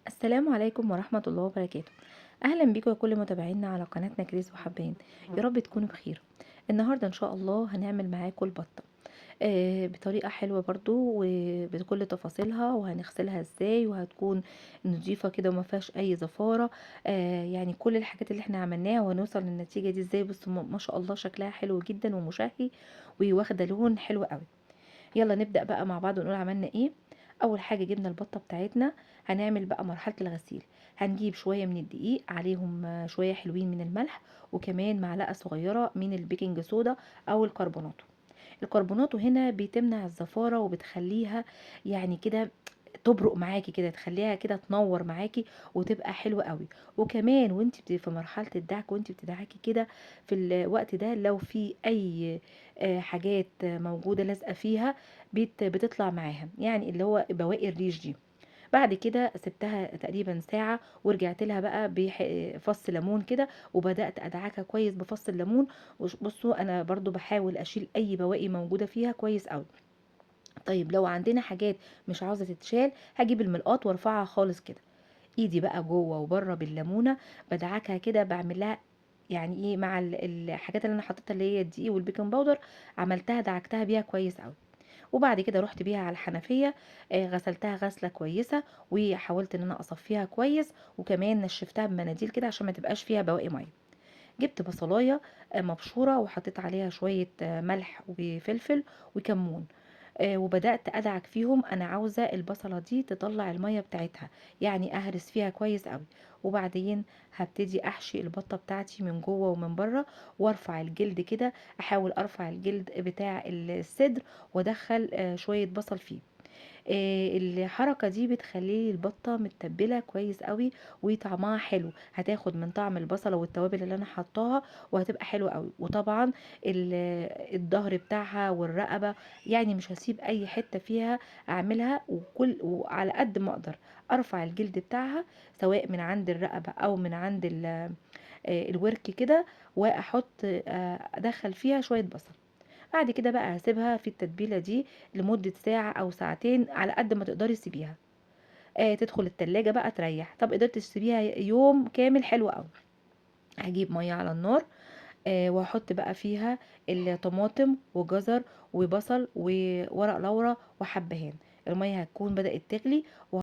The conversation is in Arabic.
السلام عليكم ورحمة الله وبركاته. أهلا بيكم يا كل متابعينا على قناتنا كريس وحبان. يا رب تكونوا بخير. النهاردة إن شاء الله هنعمل معاكم البطة بطريقة حلوة برضو وبكل تفاصيلها، وهنغسلها ازاي وهتكون نضيفة كده وما فيهاش أي زفارة. يعني كل الحاجات اللي احنا عملناها وهنوصل للنتيجة دي ازاي. بصوا ما شاء الله شكلها حلو جدا ومشهي وواخدة لون حلو قوي. يلا نبدأ بقى مع بعض ونقول عملنا ايه. اول حاجة جبنا البطة بتاعتنا، هنعمل بقى مرحلة الغسيل. هنجيب شوية من الدقيق عليهم شوية حلوين من الملح، وكمان معلقة صغيرة من البيكنج صودا او الكربوناتو. الكربوناتو هنا بتمنع الزفارة وبتخليها يعني كده تبرق معاكي كده، تخليها كده تنور معاكي وتبقى حلوة قوي. وكمان وانت في مرحلة الدعك وانت بتدعكي كده في الوقت ده، لو في اي حاجات موجودة لازقة فيها بتطلع معاها، يعني اللي هو بواقي الريش دي. بعد كده سبتها تقريبا ساعة ورجعت لها بقى بفص ليمون كده، وبدأت أدعكها كويس بفص الليمون. بصوا أنا برضو بحاول أشيل أي بواقي موجودة فيها كويس قوي. طيب لو عندنا حاجات مش عاوزة تتشال، هجيب الملقاط وارفعها خالص كده، ايدي بقى جوه وبره بالليمونة، بدعكها كده بعملها يعني ايه مع الحاجات اللي انا حطيتها اللي هي الدقيق والبيكنج باودر. عملتها دعكتها بيها كويس قوي. وبعد كده رحت بيها على الحنفية، غسلتها غسلة كويسة وحاولت ان انا اصفيها كويس، وكمان نشفتها بمناديل كده عشان ما تبقاش فيها بواقي ميه. جبت بصلاية مبشورة وحطيت عليها شوية ملح وفلفل وكمون، وبدأت أدعك فيهم. أنا عاوزة البصلة دي تطلع المية بتاعتها، يعني أهرس فيها كويس قوي. وبعدين هبتدي أحشي البطة بتاعتي من جوه ومن بره، وارفع الجلد كده. أحاول أرفع الجلد بتاع الصدر وأدخل شوية بصل فيه. الحركة دي بتخلي البطة متبلة كويس قوي وطعمها حلو، هتاخد من طعم البصلة والتوابل اللي انا حطاها وهتبقى حلوة قوي. وطبعا الظهر بتاعها والرقبة، يعني مش هسيب اي حتة فيها، اعملها وعلى قد ما اقدر ارفع الجلد بتاعها، سواء من عند الرقبة او من عند الورك كده، واحط ادخل فيها شوية بصل. بعد كده بقى هسيبها في التتبيلة دي لمدة ساعة أو ساعتين على قد ما تقدري تسيبيها. تدخل التلاجة بقى تريح. طب قدرت تسيبيها يوم كامل، حلو قوي. هجيب مية على النار، وهحط بقى فيها الطماطم وجزر وبصل وورق لورا وحبهان. المية هتكون بدأت تغلي